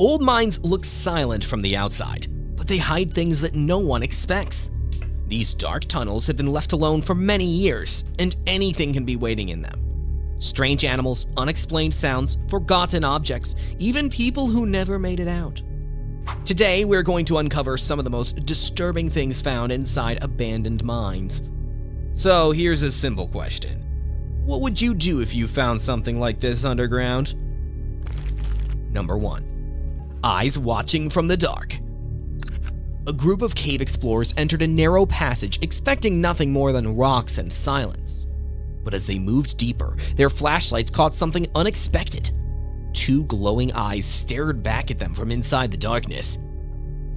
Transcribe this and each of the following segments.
Old mines look silent from the outside, but they hide things that no one expects. These dark tunnels have been left alone for many years, and anything can be waiting in them. Strange animals, unexplained sounds, forgotten objects, even people who never made it out. Today, we're going to uncover some of the most disturbing things found inside abandoned mines. So here's a simple question. What would you do if you found something like this underground? Number 1. Eyes watching from the dark. A group of cave explorers entered a narrow passage expecting nothing more than rocks and silence. But as they moved deeper, their flashlights caught something unexpected. 2 glowing eyes stared back at them from inside the darkness.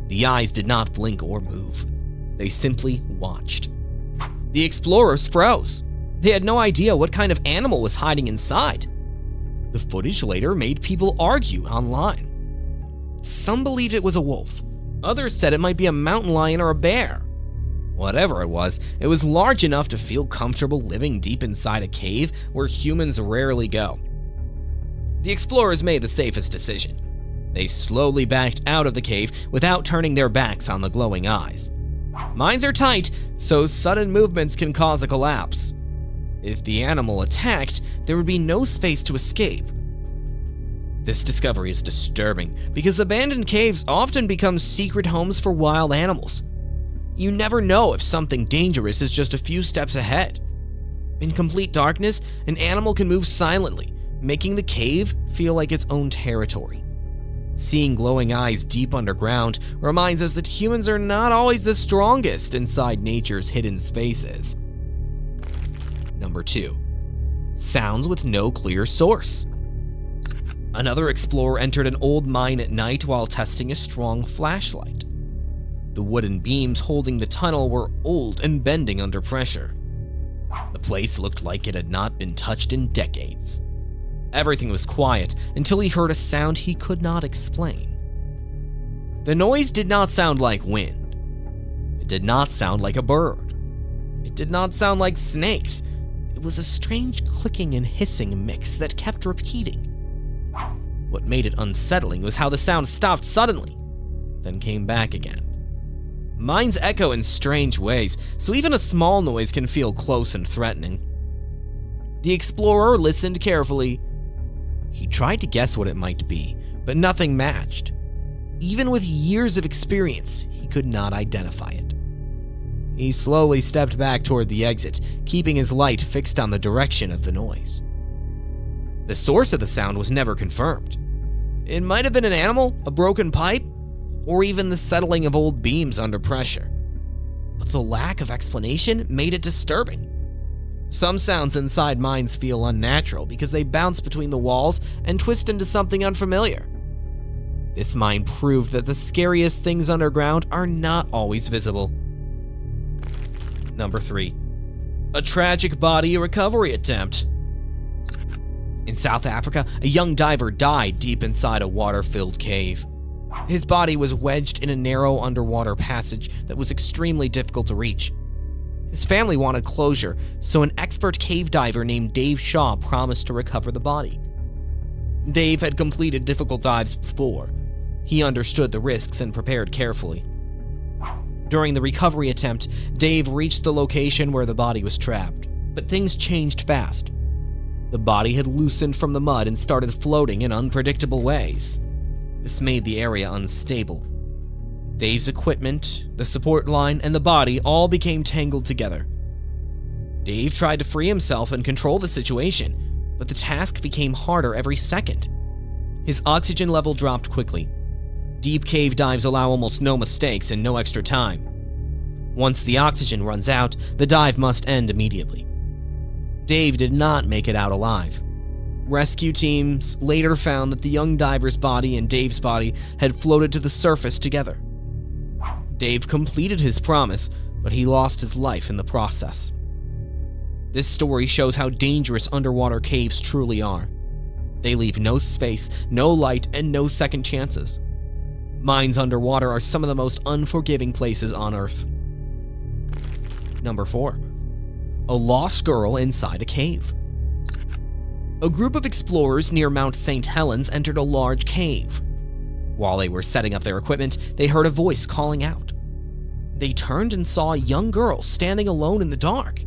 The eyes did not blink or move. They simply watched. The explorers froze. They had no idea what kind of animal was hiding inside. The footage later made people argue online. Some believed it was a wolf. Others said it might be a mountain lion or a bear. Whatever it was large enough to feel comfortable living deep inside a cave where humans rarely go. The explorers made the safest decision. They slowly backed out of the cave without turning their backs on the glowing eyes. Mines are tight, so sudden movements can cause a collapse. If the animal attacked, there would be no space to escape. This discovery is disturbing because abandoned caves often become secret homes for wild animals. You never know if something dangerous is just a few steps ahead. In complete darkness, an animal can move silently, making the cave feel like its own territory. Seeing glowing eyes deep underground reminds us that humans are not always the strongest inside nature's hidden spaces. Number 2. Sounds with no clear source. Another explorer entered an old mine at night while testing a strong flashlight. The wooden beams holding the tunnel were old and bending under pressure. The place looked like it had not been touched in decades. Everything was quiet until he heard a sound he could not explain. The noise did not sound like wind. It did not sound like a bird. It did not sound like snakes. It was a strange clicking and hissing mix that kept repeating. What made it unsettling was how the sound stopped suddenly, then came back again. Mines echo in strange ways, so even a small noise can feel close and threatening. The explorer listened carefully. He tried to guess what it might be, but nothing matched. Even with years of experience, he could not identify it. He slowly stepped back toward the exit, keeping his light fixed on the direction of the noise. The source of the sound was never confirmed. It might have been an animal, a broken pipe, or even the settling of old beams under pressure. But the lack of explanation made it disturbing. Some sounds inside mines feel unnatural because they bounce between the walls and twist into something unfamiliar. This mine proved that the scariest things underground are not always visible. Number 3. A tragic body recovery attempt. In South Africa, a young diver died deep inside a water-filled cave. His body was wedged in a narrow underwater passage that was extremely difficult to reach. His family wanted closure, so an expert cave diver named Dave Shaw promised to recover the body. Dave had completed difficult dives before. He understood the risks and prepared carefully. During the recovery attempt, Dave reached the location where the body was trapped, but things changed fast. The body had loosened from the mud and started floating in unpredictable ways. This made the area unstable. Dave's equipment, the support line, and the body all became tangled together. Dave tried to free himself and control the situation, but the task became harder every second. His oxygen level dropped quickly. Deep cave dives allow almost no mistakes and no extra time. Once the oxygen runs out, the dive must end immediately. Dave did not make it out alive. Rescue teams later found that the young diver's body and Dave's body had floated to the surface together. Dave completed his promise, but he lost his life in the process. This story shows how dangerous underwater caves truly are. They leave no space, no light, and no second chances. Mines underwater are some of the most unforgiving places on Earth. Number 4. A lost girl inside a cave. A group of explorers near Mount St. Helens entered a large cave. While they were setting up their equipment, they heard a voice calling out. They turned and saw a young girl standing alone in the dark.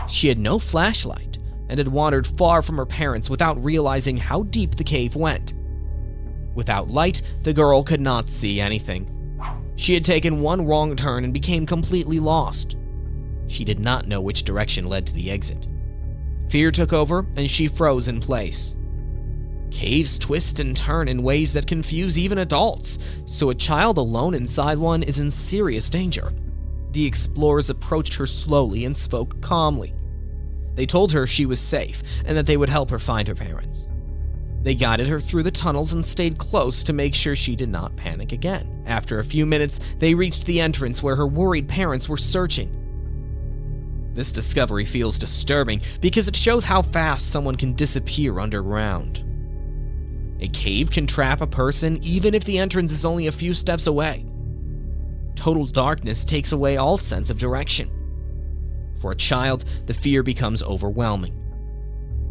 She had no flashlight and had wandered far from her parents without realizing how deep the cave went. Without light, the girl could not see anything. She had taken one wrong turn and became completely lost. She did not know which direction led to the exit. Fear took over and she froze in place. Caves twist and turn in ways that confuse even adults, so a child alone inside one is in serious danger. The explorers approached her slowly and spoke calmly. They told her she was safe and that they would help her find her parents. They guided her through the tunnels and stayed close to make sure she did not panic again. After a few minutes, they reached the entrance where her worried parents were searching. This discovery feels disturbing because it shows how fast someone can disappear underground. A cave can trap a person even if the entrance is only a few steps away. Total darkness takes away all sense of direction. For a child, the fear becomes overwhelming.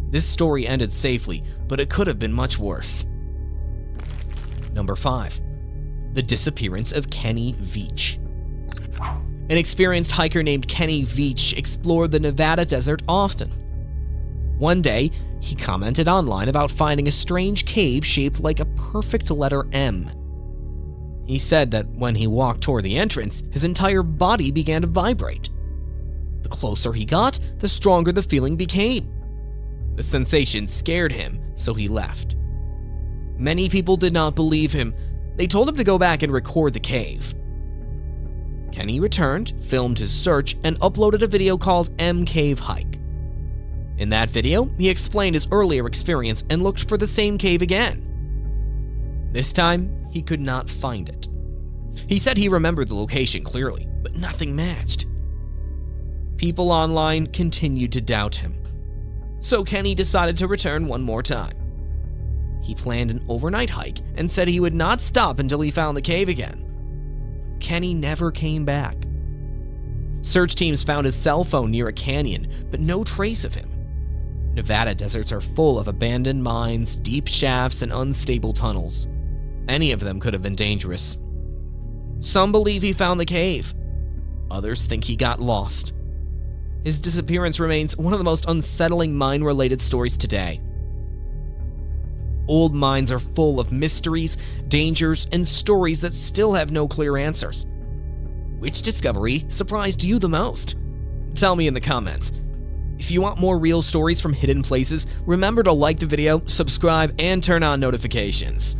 This story ended safely, but it could have been much worse. Number 5. The disappearance of Kenny Veach. An experienced hiker named Kenny Veach explored the Nevada desert often. One day, he commented online about finding a strange cave shaped like a perfect letter M. He said that when he walked toward the entrance, his entire body began to vibrate. The closer he got, the stronger the feeling became. The sensation scared him, so he left. Many people did not believe him. They told him to go back and record the cave. Kenny returned, filmed his search, and uploaded a video called M Cave Hike. In that video, he explained his earlier experience and looked for the same cave again. This time, he could not find it. He said he remembered the location clearly, but nothing matched. People online continued to doubt him. So Kenny decided to return one more time. He planned an overnight hike and said he would not stop until he found the cave again. Kenny never came back. Search teams found his cell phone near a canyon, but no trace of him. Nevada deserts are full of abandoned mines, deep shafts, and unstable tunnels. Any of them could have been dangerous. Some believe he found the cave. Others think he got lost. His disappearance remains one of the most unsettling mine-related stories today. Old mines are full of mysteries, dangers, and stories that still have no clear answers. Which discovery surprised you the most? Tell me in the comments. If you want more real stories from hidden places, remember to like the video, subscribe, and turn on notifications.